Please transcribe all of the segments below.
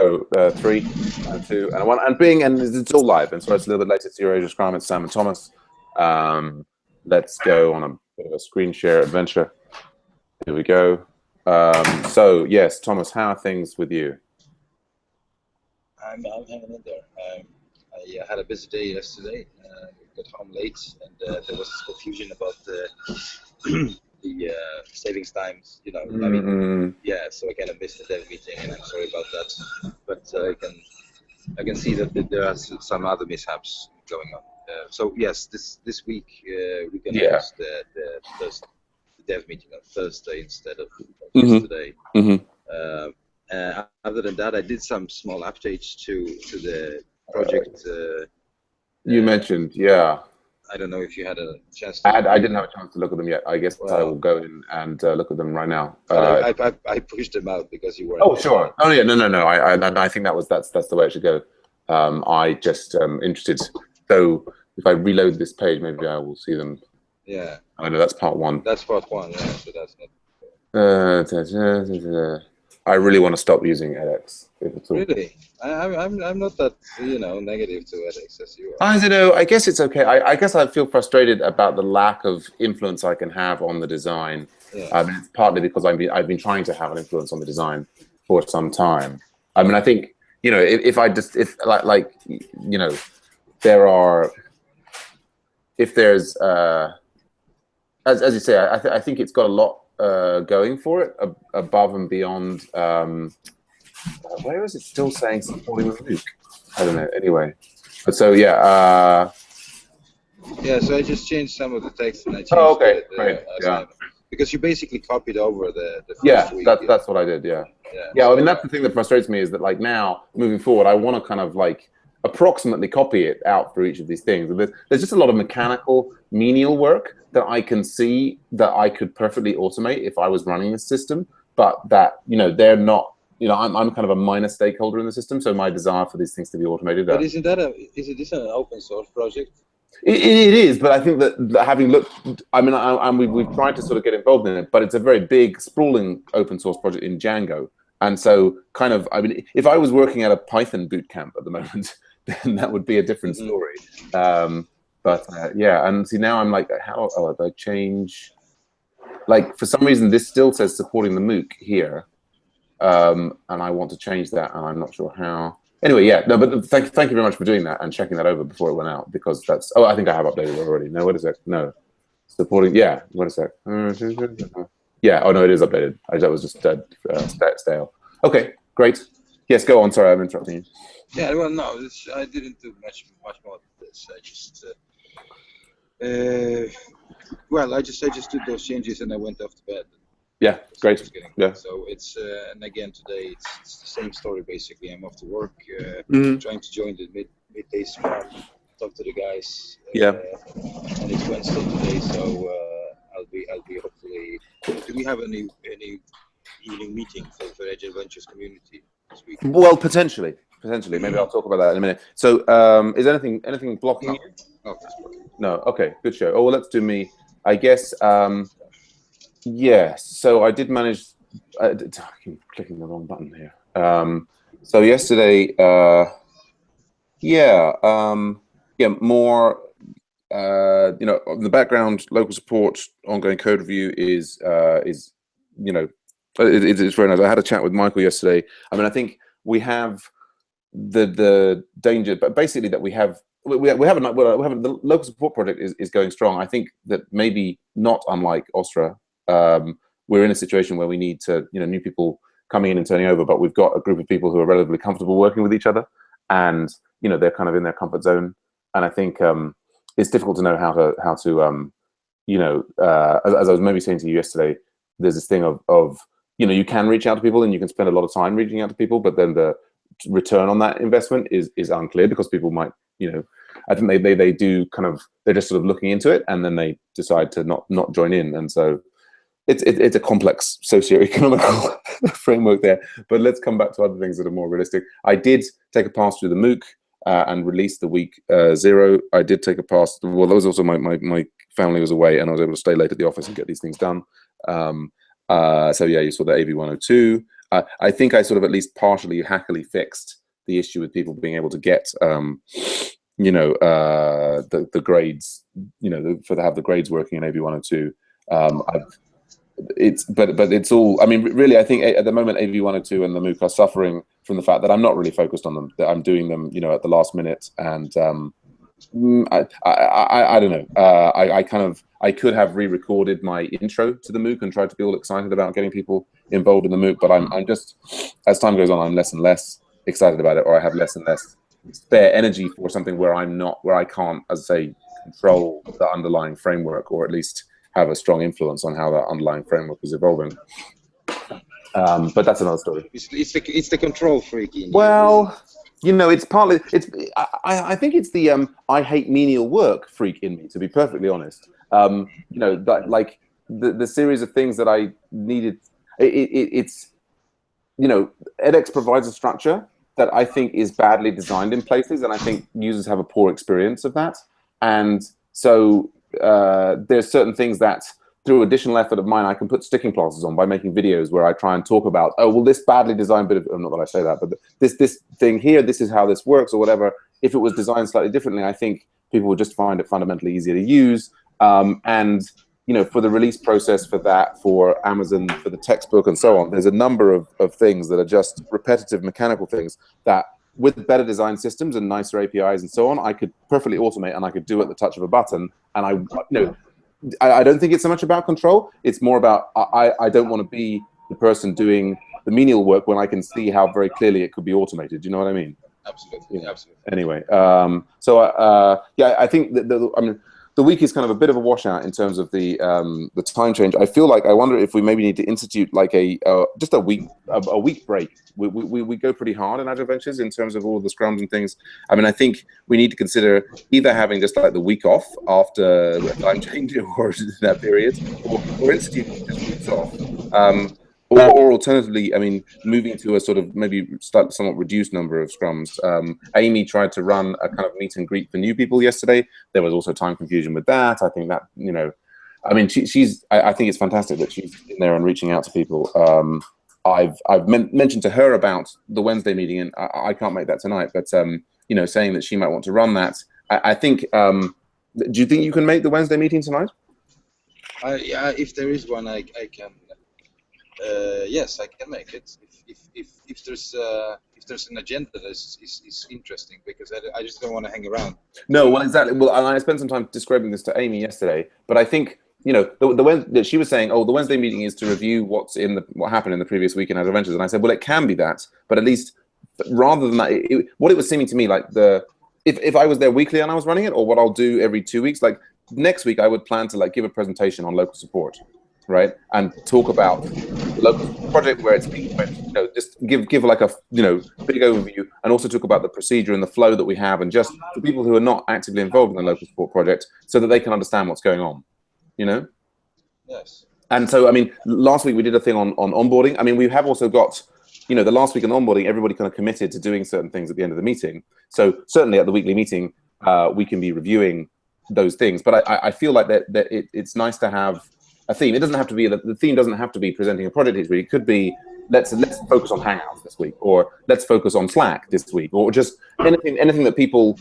So 3 and 2 and 1 and it's all live. And so it's a little bit later. It's EuroAsia Scrum. It's Sam and Thomas. Let's go on a bit of a screen share adventure. Here we go. So yes, Thomas, how are things with you? I'm hanging in there. I had a busy day yesterday. Got home late, and there was confusion about the savings times. You know, I mean, yeah. So I kind of missed the dev meeting, and I'm sorry about that. But I can see that there are some other mishaps going on. So yes, this week we're gonna host the dev meeting on Thursday instead of yesterday. Other than that, I did some small updates to the project. You mentioned, yeah. I don't know if you had a chance to. I didn't have a chance to look at them yet. I guess I will go in and look at them right now. I pushed them out because you were. Oh sure. Oh yeah. No. I think that's the way it should go. I just interested. So if I reload this page, maybe I will see them. Yeah. I know that's part 1. That's part 1. Yeah. So that's not. I really want to stop using edX. Really? I'm not that negative to edX as you are. I don't know. I guess it's okay. I guess I feel frustrated about the lack of influence I can have on the design. Yeah. I mean, it's partly because I've been trying to have an influence on the design for some time. I mean, I think if there's as you say, I think it's got a lot going for it above and beyond. Where is it still saying supporting the Luke? I don't know. Anyway, but so yeah. Yeah. So I just changed some of the text and I changed. Oh, okay, great. Yeah. Because you basically copied over the first week. That's what I did. Yeah. I mean, that's the thing that frustrates me is that like now moving forward, I want to kind of like approximately copy it out for each of these things. There's just a lot of mechanical, menial work that I can see that I could perfectly automate if I was running this system, but that they're not. I'm kind of a minor stakeholder in the system, so my desire for these things to be automated. But isn't this an open source project? It is, but I think that having looked, I mean, we've tried to sort of get involved in it, but it's a very big, sprawling open source project in Django, and so kind of, I mean, if I was working at a Python bootcamp at the moment, then that would be a different story. But yeah, and see now I'm like, how do I change? Like for some reason, this still says supporting the MOOC here, and I want to change that, and I'm not sure how. Anyway, yeah, no, but thank you very much for doing that and checking that over before it went out, because that's. Oh, I think I have updated it already. No, wait a sec. No, supporting. Yeah, wait a sec. Yeah. Oh no, it is updated. That was just stale. Okay, great. Yes, go on. Sorry, I'm interrupting you. Yeah, well, no, I didn't do much more than this. I just, I just did those changes and I went off to bed. Yeah, great. Yeah. So it's and again today it's the same story basically. I'm off to work, trying to join the midday scrum, talk to the guys. Yeah. And it's Wednesday today, so I'll be hopefully. Do we have any evening meeting for Agile Ventures community this week? Well, potentially. Maybe I'll talk about that in a minute. So, is anything blocking you? No, just blocking. No. Okay. Good show. Oh, well, let's do me. I guess. Yes. So I did manage. I keep clicking the wrong button here. So yesterday, more. The background, local support, ongoing code review is it's very nice. I had a chat with Michael yesterday. I mean, I think we have the danger, but basically that we have the local support project is going strong. I think that maybe not unlike Ostra, we're in a situation where we need to new people coming in and turning over, but we've got a group of people who are relatively comfortable working with each other, and they're kind of in their comfort zone. And I think it's difficult to know how to as I was maybe saying to you yesterday, there's this thing of you can reach out to people and you can spend a lot of time reaching out to people, but then the return on that investment is unclear, because people might I think they do kind of, they're just sort of looking into it and then they decide to not join in, and so it's a complex socio-economical framework there. But let's come back to other things that are more realistic. I did take a pass through the MOOC and release the week 0. I did take a pass. Well, that was also my family was away and I was able to stay late at the office and get these things done. So yeah, you saw the AV102. I think I sort of at least partially hackily fixed the issue with people being able to get the grades, for have the grades working in AV102. But it's all, I mean, really, I think at the moment AV102 and the MOOC are suffering from the fact that I'm not really focused on them, that I'm doing them, at the last minute. And I don't know. I could have re-recorded my intro to the MOOC and tried to be all excited about getting people involved in the MOOC, but I'm just, as time goes on, I'm less and less excited about it, or I have less and less spare energy for something where I can't, as I say, control the underlying framework, or at least have a strong influence on how that underlying framework is evolving. But that's another story. It's the control freak in you. Well, it's partly, I think it's the I hate menial work freak in me, to be perfectly honest. Like the series of things that I needed, it's edX provides a structure that I think is badly designed in places, and I think users have a poor experience of that. And so there's certain things that through additional effort of mine, I can put sticking plasters on by making videos where I try and talk about, oh, well, this badly designed bit of, not that I say that, but this thing here, this is how this works or whatever. If it was designed slightly differently, I think people would just find it fundamentally easier to use. And for the release process for that, for Amazon, for the textbook and so on, there's a number of things that are just repetitive mechanical things that with better design systems and nicer APIs and so on, I could perfectly automate, and I could do at the touch of a button. And I don't think it's so much about control. It's more about, I don't want to be the person doing the menial work when I can see how very clearly it could be automated. Do you know what I mean? Absolutely, absolutely. Anyway, yeah, I think that the week is kind of a bit of a washout in terms of the time change. I feel like I wonder if we maybe need to institute like just a week break. We go pretty hard in Agile Ventures in terms of all the scrums and things. I mean, I think we need to consider either having just like the week off after the time change or that period, or instituting just weeks off. Or alternatively, I mean, moving to a sort of maybe somewhat reduced number of scrums. Amy tried to run a kind of meet and greet for new people yesterday. There was also time confusion with that. I think that, I mean, I think it's fantastic that she's in there and reaching out to people. I've mentioned to her about the Wednesday meeting, and I can't make that tonight, but, saying that she might want to run that. I think, do you think you can make the Wednesday meeting tonight? Yeah, if there is one, I can. Yes, I can make it. If there's an agenda that is interesting, because I just don't want to hang around. No, well, exactly. Well, I spent some time describing this to Amy yesterday, but I think she was saying, oh, the Wednesday meeting is to review what happened in the previous week in Agile Ventures, and I said, well, it can be that, but at least rather than that, what it was seeming to me like if I was there weekly and I was running it, or what I'll do every 2 weeks, like next week I would plan to give a presentation on local support. Right, and talk about the local project where it's being, just give like a big overview, and also talk about the procedure and the flow that we have, and just for people who are not actively involved in the local support project, so that they can understand what's going on, Yes. And so, I mean, last week we did a thing on onboarding. I mean, we have also got, the last week on onboarding, everybody kind of committed to doing certain things at the end of the meeting. So certainly at the weekly meeting, we can be reviewing those things. But I feel like that it's nice to have a theme. It doesn't have to be the theme doesn't have to be presenting a project each week. It could be let's focus on Hangouts this week, or let's focus on Slack this week, or just anything that people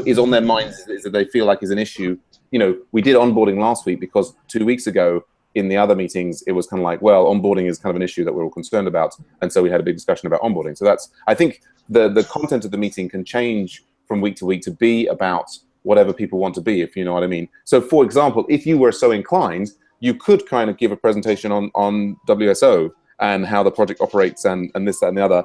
is on their minds, is that they feel like is an issue. We did onboarding last week because 2 weeks ago in the other meetings it was kind of like, well, onboarding is kind of an issue that we're all concerned about, and so we had a big discussion about onboarding. So I think the content of the meeting can change from week to week to be about whatever people want to be, if you know what I mean. So for example, if you were so inclined, you could kind of give a presentation on WSO and how the project operates and this, that, and the other.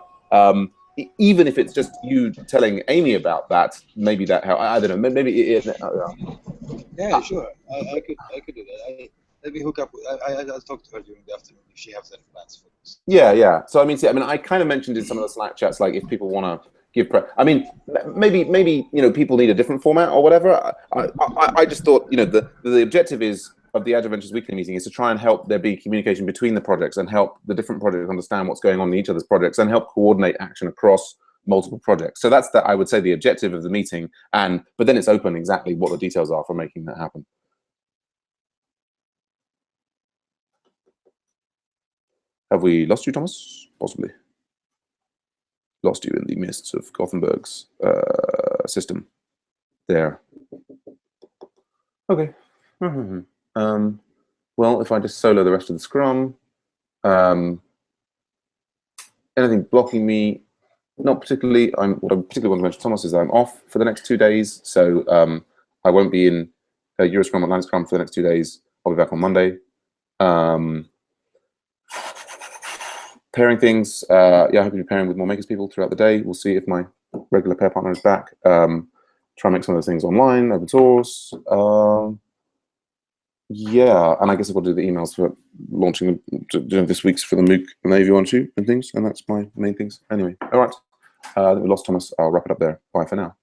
Even if it's just you telling Amy about that, maybe that how I don't know. Maybe yeah, sure. I could do that. Let me hook up. I'll talk to her during the afternoon if she has any plans for this. Yeah. So I mean, I kind of mentioned in some of the Slack chats, like if people want to give I mean, maybe people need a different format or whatever. I just thought the objective of the Agile Ventures weekly meeting is to try and help there be communication between the projects, and help the different projects understand what's going on in each other's projects, and help coordinate action across multiple projects. So that's I would say the objective of the meeting, but then it's open exactly what the details are for making that happen. Have we lost you, Thomas? Possibly. Lost you in the mists of Gothenburg's system. There. Okay. Well, if I just solo the rest of the Scrum, anything blocking me? Not particularly. What I particularly want to mention, Thomas, is that I'm off for the next 2 days, so I won't be in EuroScrum Online Scrum for the next 2 days. I'll be back on Monday. Pairing things. Yeah, I hope to be pairing with more makers people throughout the day. We'll see if my regular pair partner is back. Try and make some of those things online, open source. Yeah, and I guess I've got to do the emails for launching doing this week's for the MOOC and the AV1 and things, and that's my main things. Anyway, all right. We lost Thomas. I'll wrap it up there. Bye for now.